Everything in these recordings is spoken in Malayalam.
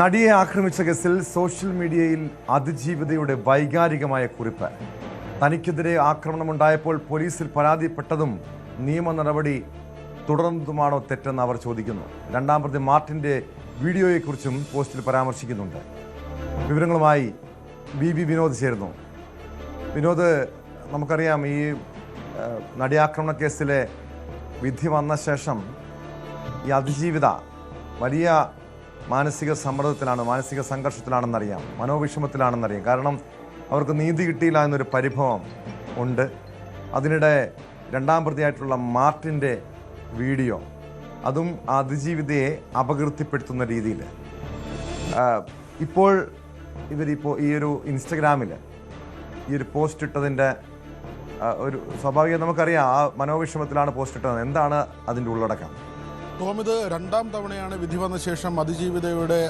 നടിയെ ആക്രമിച്ച കേസിൽ സോഷ്യൽ മീഡിയയിൽ അതിജീവിതയുടെ വൈകാരികമായ കുറിപ്പ്. തനിക്കെതിരെ ആക്രമണമുണ്ടായപ്പോൾ പോലീസിൽ പരാതിപ്പെട്ടതും നിയമ നടപടി തുടർന്നതുമാണോ തെറ്റെന്ന് അവർ ചോദിക്കുന്നു. രണ്ടാം പ്രതി മാർട്ടിൻ്റെ വീഡിയോയെക്കുറിച്ചും പോസ്റ്റിൽ പരാമർശിക്കുന്നുണ്ട്. വിവരങ്ങളുമായി ബി വിനോദ് ചേരുന്നു. വിനോദ്, നമുക്കറിയാം ഈ നടിയാക്രമണ കേസിലെ വിധി വന്ന ശേഷം ഈ അതിജീവിത വലിയ മാനസിക സമ്മർദ്ദത്തിലാണ്, മാനസിക സംഘർഷത്തിലാണെന്നറിയാം, മനോവിഷമത്തിലാണെന്നറിയാം. കാരണം അവർക്ക് നീതി കിട്ടിയില്ല എന്നൊരു പരിഭവം ഉണ്ട്. അതിനിടെ രണ്ടാം പ്രതിയായിട്ടുള്ള മാർട്ടിൻ്റെ വീഡിയോ, അതും അതിജീവിതയെ അപകീർത്തിപ്പെടുത്തുന്ന രീതിയിൽ ഇപ്പോൾ ഈ ഒരു ഇൻസ്റ്റഗ്രാമിൽ ഈ ഒരു പോസ്റ്റ് ഇട്ടതിൻ്റെ ഒരു സ്വാഭാവികം നമുക്കറിയാം, ആ മനോവിഷമത്തിലാണ് പോസ്റ്റ് ഇട്ടത്. എന്താണ് അതിൻ്റെ ഉള്ളടക്കം? ടോം, ഇത് രണ്ടാം തവണയാണ് വിധി വന്ന ശേഷം അതിജീവിതയുടെ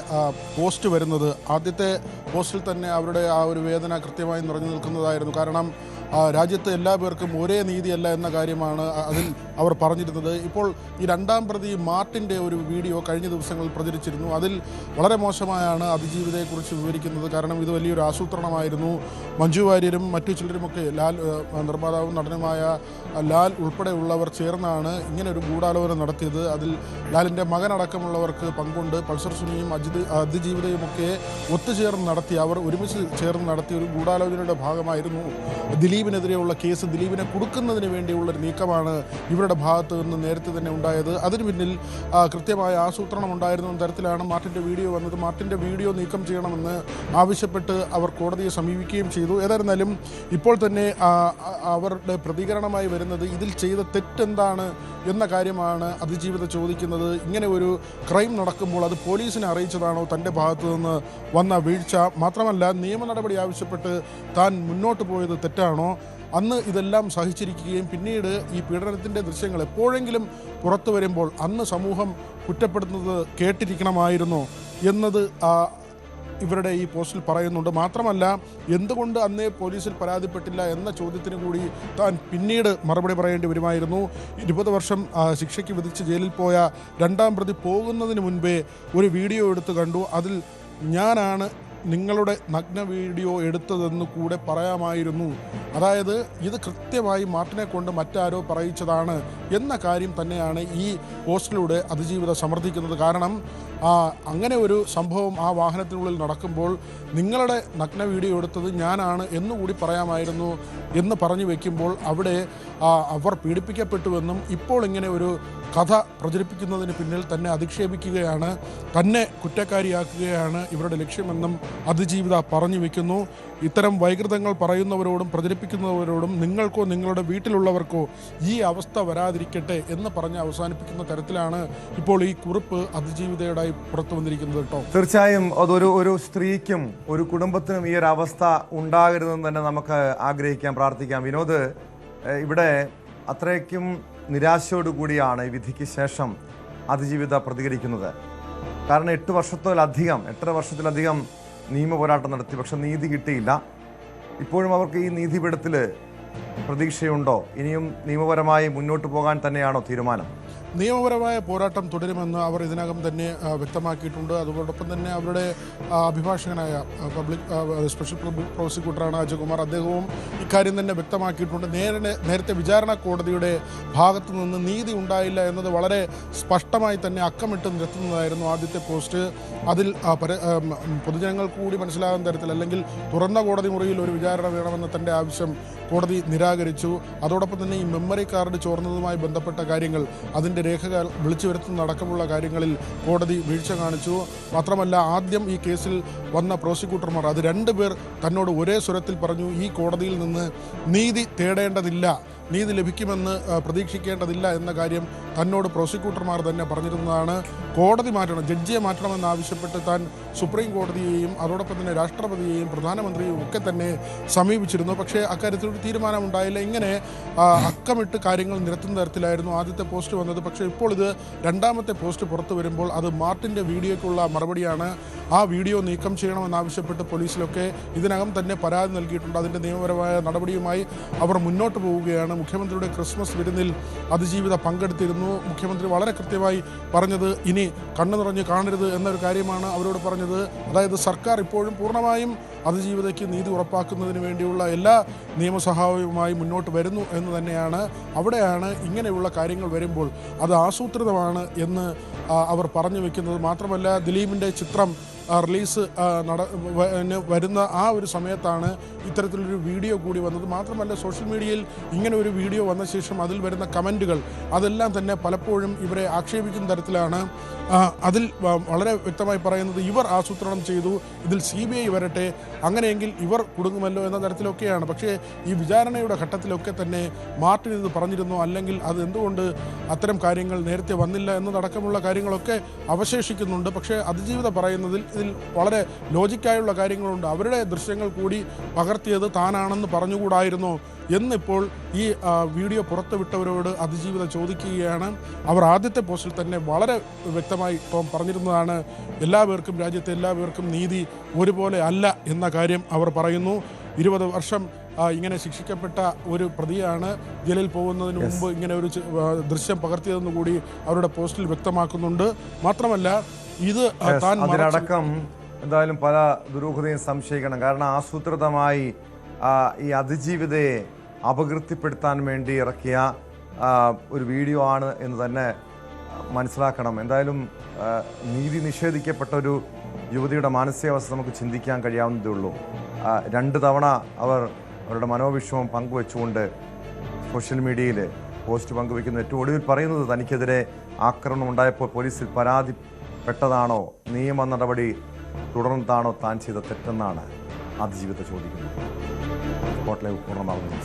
പോസ്റ്റ് വരുന്നത്. ആദ്യത്തെ പോസ്റ്റിൽ തന്നെ അവരുടെ ആ ഒരു വേദന കൃത്യമായി നിറഞ്ഞു നിൽക്കുന്നതായിരുന്നു. കാരണം രാജ്യത്ത് എല്ലാ പേർക്കും ഒരേ നീതിയല്ല എന്ന കാര്യമാണ് അതിൽ അവർ പറഞ്ഞിരുന്നത്. ഇപ്പോൾ ഈ രണ്ടാം പ്രതി മാർട്ടിൻ്റെ ഒരു വീഡിയോ കഴിഞ്ഞ ദിവസങ്ങളിൽ പ്രചരിച്ചിരുന്നു. അതിൽ വളരെ മോശമായാണ് അതിജീവിതയെക്കുറിച്ച് വിവരിക്കുന്നത്. കാരണം ഇത് വലിയൊരു ആസൂത്രണമായിരുന്നു. മഞ്ജു വാര്യരും മറ്റു ചിലരുമൊക്കെ, ലാൽ നിർമ്മാതാവും നടനുമായ ലാൽ ഉൾപ്പെടെയുള്ളവർ ചേർന്നാണ് ഇങ്ങനെ ഒരു ഗൂഢാലോചന നടത്തിയത്. അതിൽ ലാലിൻ്റെ മകനടക്കമുള്ളവർക്ക് പങ്കുണ്ട്. പൾസർ സുനിയും അതിജീവിതയുമൊക്കെ ഒത്തുചേർന്ന് നടത്തി, അവർ ഒരുമിച്ച് ചേർന്ന് നടത്തിയ ഒരു ഗൂഢാലോചനയുടെ ഭാഗമായിരുന്നു ദിലീപിനെതിരെയുള്ള കേസ്. ദിലീപിനെ കുടുക്കുന്നതിന് വേണ്ടിയുള്ളൊരു നീക്കമാണ് ഇവരുടെ ഭാഗത്ത് നിന്ന് നേരത്തെ തന്നെ ഉണ്ടായത്. അതിന് പിന്നിൽ കൃത്യമായ ആസൂത്രണം ഉണ്ടായിരുന്ന തരത്തിലാണ് മാർട്ടിൻ്റെ വീഡിയോ വന്നത്. മാർട്ടിൻ്റെ വീഡിയോ നീക്കം ചെയ്യണമെന്ന് ആവശ്യപ്പെട്ട് അവർ കോടതിയെ സമീപിക്കുകയും ചെയ്തു. ഏതായിരുന്നാലും ഇപ്പോൾ തന്നെ അവരുടെ പ്രതികരണമായി വരുന്നത് ഇതിൽ ചെയ്ത തെറ്റെന്താണ് എന്ന കാര്യമാണ് അതിജീവിത ചോദിക്കുന്നത്. ഇങ്ങനെ ഒരു ക്രൈം നടക്കുമ്പോൾ അത് പോലീസിനെ അറിയിച്ചതാണോ തൻ്റെ ഭാഗത്തു നിന്ന് വന്ന വീഴ്ച? മാത്രമല്ല, നിയമ നടപടി ആവശ്യപ്പെട്ട് താൻ മുന്നോട്ട് പോയത് തെറ്റാണോ? അന്ന് ഇതെല്ലാം സഹിച്ചിരിക്കുകയും പിന്നീട് ഈ പീഡനത്തിൻ്റെ ദൃശ്യങ്ങൾ എപ്പോഴെങ്കിലും പുറത്തു വരുമ്പോൾ അന്ന് സമൂഹം കുറ്റപ്പെടുത്തുന്നത് കേട്ടിരിക്കണമായിരുന്നു എന്നത് ഇവരുടെ ഈ പോസ്റ്റിൽ പറയുന്നുണ്ട്. മാത്രമല്ല, എന്തുകൊണ്ട് അന്നേ പോലീസിൽ പരാതിപ്പെട്ടില്ല എന്ന ചോദ്യത്തിന് കൂടി താൻ പിന്നീട് മറുപടി പറയേണ്ടി വരുമായിരുന്നു. 20 വർഷം ശിക്ഷയ്ക്ക് വിധിച്ച് ജയിലിൽ പോയ രണ്ടാം പ്രതി പോകുന്നതിന് മുൻപേ ഒരു വീഡിയോ എടുത്ത് കണ്ടു. അതിൽ ഞാനാണ് നിങ്ങളുടെ നഗ്ന വീഡിയോ എടുത്തതെന്ന് കൂടെ പറയാമായിരുന്നു. അതായത് ഇത് കൃത്യമായി മാർട്ടിനെ കൊണ്ട് മറ്റാരോ പറയിച്ചതാണ് എന്ന കാര്യം തന്നെയാണ് ഈ പോസ്റ്റിലൂടെ അതിജീവിത സമർത്ഥിക്കുന്നത്. കാരണം അങ്ങനെ ഒരു സംഭവം ആ വാഹനത്തിനുള്ളിൽ നടക്കുമ്പോൾ നിങ്ങളുടെ നഗ്ന വീഡിയോ എടുത്തത് ഞാനാണ് എന്നുകൂടി പറയാമായിരുന്നു എന്ന് പറഞ്ഞു വയ്ക്കുമ്പോൾ അവിടെ അവർ പീഡിപ്പിക്കപ്പെട്ടുവെന്നും ഇപ്പോൾ ഇങ്ങനെ ഒരു കഥ പ്രചരിപ്പിക്കുന്നതിന് പിന്നിൽ തന്നെ അധിക്ഷേപിക്കുകയാണ്, തന്നെ കുറ്റക്കാരിയാക്കുകയാണ് ഇവരുടെ ലക്ഷ്യമെന്നും അതിജീവിത പറഞ്ഞു വയ്ക്കുന്നു. ഇത്തരം വൈകൃതങ്ങൾ പറയുന്നവരോടും പ്രചരിപ്പിക്കുന്നവരോടും നിങ്ങൾക്കോ നിങ്ങളുടെ വീട്ടിലുള്ളവർക്കോ ഈ അവസ്ഥ വരാതിരിക്കട്ടെ എന്ന് പറഞ്ഞ് അവസാനിപ്പിക്കുന്ന തരത്തിലാണ് ഇപ്പോൾ ഈ കുറിപ്പ് അതിജീവിതയുടെയായി പുറത്തു വന്നിരിക്കുന്നത് കേട്ടോ. തീർച്ചയായും അതൊരു സ്ത്രീക്കും ഒരു കുടുംബത്തിനും ഈ ഒരു അവസ്ഥ ഉണ്ടാകരുതെന്ന് തന്നെ നമുക്ക് ആഗ്രഹിക്കാം, പ്രാർത്ഥിക്കാം. വിനോദ്, ഇവിടെ അത്രയ്ക്കും നിരാശയോടുകൂടിയാണ് ഈ വിധിക്ക് ശേഷം അതിജീവിത പ്രതികരിക്കുന്നത്. കാരണം 8 വർഷത്തിലധികം നിയമ പോരാട്ടം നടത്തി, പക്ഷെ നീതി കിട്ടിയില്ല. ഇപ്പോഴും അവർക്ക് ഈ നീതിപീഠത്തിൽ പ്രതീക്ഷയുണ്ടോ? ഇനിയും നിയമപരമായി മുന്നോട്ട് പോകാൻ തന്നെയാണോ തീരുമാനം? നിയമപരമായ പോരാട്ടം തുടരുമെന്ന് അവർ ഇതിനകം തന്നെ വ്യക്തമാക്കിയിട്ടുണ്ട്. അതോടൊപ്പം തന്നെ അവരുടെ അഭിഭാഷകനായ സ്പെഷ്യൽ പബ്ലിക് പ്രോസിക്യൂട്ടറാണ് അജയ്കുമാർ, അദ്ദേഹവും ഇക്കാര്യം തന്നെ വ്യക്തമാക്കിയിട്ടുണ്ട്. നേരത്തെ വിചാരണ കോടതിയുടെ ഭാഗത്തു നിന്ന് നീതി ഉണ്ടായില്ല എന്നത് വളരെ സ്പഷ്ടമായി തന്നെ അക്കമിട്ട് നിരത്തുന്നതായിരുന്നു ആദ്യത്തെ പോസ്റ്റ്. അതിൽ പൊതുജനങ്ങൾക്ക് കൂടി മനസ്സിലാകുന്ന തരത്തിൽ, അല്ലെങ്കിൽ തുറന്ന കോടതി മുറിയിൽ ഒരു വിചാരണ വേണമെന്ന തൻ്റെ ആവശ്യം കോടതി നിരാകരിച്ചു. അതോടൊപ്പം തന്നെ ഈ മെമ്മറി കാർഡ് ചോർന്നതുമായി ബന്ധപ്പെട്ട കാര്യങ്ങൾ, അതിൻ്റെ രേഖകൾ വിളിച്ചു വരുത്തുന്നതടക്കമുള്ള കാര്യങ്ങളിൽ കോടതി വീഴ്ച കാണിച്ചു. മാത്രമല്ല, ആദ്യം ഈ കേസിൽ വന്ന പ്രോസിക്യൂട്ടർമാർ അത് 2 പേർ തന്നോട് ഒരേ സ്വരത്തിൽ പറഞ്ഞു, ഈ കോടതിയിൽ നിന്ന് നീതി തേടേണ്ടതില്ല, നീതി ലഭിക്കുമെന്ന് പ്രതീക്ഷിക്കേണ്ടതില്ല എന്ന കാര്യം തന്നോട് പ്രോസിക്യൂട്ടർമാർ തന്നെ പറഞ്ഞിരുന്നതാണ്. കോടതി മാറ്റണം, ജഡ്ജിയെ മാറ്റണമെന്നാവശ്യപ്പെട്ട് താൻ സുപ്രീം കോടതിയെയും അതോടൊപ്പം തന്നെ രാഷ്ട്രപതിയെയും പ്രധാനമന്ത്രിയെയും ഒക്കെ തന്നെ സമീപിച്ചിരുന്നു. പക്ഷേ അക്കാര്യത്തിൽ ഒരു തീരുമാനമുണ്ടായില്ല. ഇങ്ങനെ അക്കമിട്ട് കാര്യങ്ങൾ നിരത്തുന്ന തരത്തിലായിരുന്നു ആദ്യത്തെ പോസ്റ്റ് വന്നത്. പക്ഷേ ഇപ്പോൾ ഇത് രണ്ടാമത്തെ പോസ്റ്റ് പുറത്തു വരുമ്പോൾ അത് മാർട്ടിൻ്റെ വീഡിയോയ്ക്കുള്ള മറുപടിയാണ്. ആ വീഡിയോ നീക്കം ചെയ്യണമെന്നാവശ്യപ്പെട്ട് പോലീസിലൊക്കെ ഇതിനകം തന്നെ പരാതി നൽകിയിട്ടുണ്ട്. അതിൻ്റെ നിയമപരമായ നടപടിയുമായി അവർ മുന്നോട്ട് പോവുകയാണ്. മുഖ്യമന്ത്രിയുടെ ക്രിസ്മസ് വിരുന്നിൽ അതിജീവിത പങ്കെടുത്തിരുന്നു. മുഖ്യമന്ത്രി വളരെ കൃത്യമായി പറഞ്ഞത് ഇനി കണ്ണു നിറഞ്ഞ് കാണരുത് എന്നൊരു കാര്യമാണ് അവരോട് പറഞ്ഞത്. അതായത് സർക്കാർ ഇപ്പോഴും പൂർണ്ണമായും അതിജീവിതയ്ക്ക് നീതി ഉറപ്പാക്കുന്നതിന് വേണ്ടിയുള്ള എല്ലാ നിയമസഹായവുമായി മുന്നോട്ട് വരുന്നു എന്ന് തന്നെയാണ്. അവിടെയാണ് ഇങ്ങനെയുള്ള കാര്യങ്ങൾ വരുമ്പോൾ അത് ആസൂത്രിതമാണ് എന്ന് അവർ പറഞ്ഞു വെക്കുന്നത്. മാത്രമല്ല, ദിലീപിൻ്റെ ചിത്രം റിലീസ് വരുന്ന ആ ഒരു സമയത്താണ് ഇത്തരത്തിലൊരു വീഡിയോ കൂടി വന്നത്. മാത്രമല്ല, സോഷ്യൽ മീഡിയയിൽ ഇങ്ങനെ ഒരു വീഡിയോ വന്ന ശേഷം അതിൽ വരുന്ന കമൻറ്റുകൾ അതെല്ലാം തന്നെ പലപ്പോഴും ഇവരെ ആക്ഷേപിക്കുന്ന തരത്തിലാണ്. അതിൽ വളരെ വ്യക്തമായി പറയുന്നത് ഇവർ ആസൂത്രണം ചെയ്തു, ഇതിൽ CBI വരട്ടെ, അങ്ങനെയെങ്കിൽ ഇവർ കുടുങ്ങുമല്ലോ എന്ന തരത്തിലൊക്കെയാണ്. പക്ഷേ ഈ വിചാരണയുടെ ഘട്ടത്തിലൊക്കെ തന്നെ മാർട്ടിൻ ഇത് പറഞ്ഞിരുന്നു, അല്ലെങ്കിൽ അത് എന്തുകൊണ്ട് അത്തരം കാര്യങ്ങൾ നേരത്തെ വന്നില്ല എന്നതടക്കമുള്ള കാര്യങ്ങളൊക്കെ അവശേഷിക്കുന്നുണ്ട്. പക്ഷേ അതിജീവിത പറയുന്നതിൽ ഇതിൽ വളരെ ലോജിക്കായുള്ള കാര്യങ്ങളുണ്ട്. അവരുടെ ദൃശ്യങ്ങൾ കൂടി പകർത്തിയത് താനാണെന്ന് പറഞ്ഞുകൂടായിരുന്നോ എന്നിപ്പോൾ ഈ വീഡിയോ പുറത്തുവിട്ടവരോട് അതിജീവിത ചോദിക്കുകയാണ്. അവർ ആദ്യത്തെ പോസ്റ്റിൽ തന്നെ വളരെ വ്യക്തമായി ടോം പറഞ്ഞിരുന്നതാണ്, എല്ലാവർക്കും രാജ്യത്തെ എല്ലാവർക്കും നീതി ഒരുപോലെ അല്ല എന്ന കാര്യം അവർ പറയുന്നു. 20 വർഷം ഇങ്ങനെ ശിക്ഷിക്കപ്പെട്ട ഒരു പ്രതിയാണ് ജയിലിൽ പോകുന്നതിന് മുമ്പ് ഇങ്ങനെ ഒരു ദൃശ്യം പകർത്തിയതെന്ന് കൂടി അവരുടെ പോസ്റ്റിൽ വ്യക്തമാക്കുന്നുണ്ട്. മാത്രമല്ല, ഇത് അതിനടക്കം എന്തായാലും പല ദുരൂഹതയും സംശയിക്കണം. കാരണം ആസൂത്രിതമായി ഈ അതിജീവിതയെ അപകീർത്തിപ്പെടുത്താൻ വേണ്ടി ഇറക്കിയ ഒരു വീഡിയോ ആണ് എന്ന് തന്നെ മനസ്സിലാക്കണം. എന്തായാലും നീതി നിഷേധിക്കപ്പെട്ട ഒരു യുവതിയുടെ മാനസികാവസ്ഥ നമുക്ക് ചിന്തിക്കാൻ കഴിയാവുന്നതേ ഉള്ളൂ. 2 തവണ അവരുടെ മനോവിഷമം പങ്കുവെച്ചുകൊണ്ട് സോഷ്യൽ മീഡിയയിൽ പോസ്റ്റ് പങ്കുവെക്കുന്നു. ഏറ്റവും ഒടുവിൽ പറയുന്നത് തനിക്കെതിരെ ആക്രമണം ഉണ്ടായപ്പോൾ പോലീസിൽ പരാതിപ്പെട്ടതാണോ, നിയമ നടപടി തുടർന്നതാണോ താൻ ചെയ്ത തെറ്റെന്നാണ് അതിജീവിത ചോദിക്കുന്നത്. കോട്ടയം പൂർണ്ണമാകുന്നു.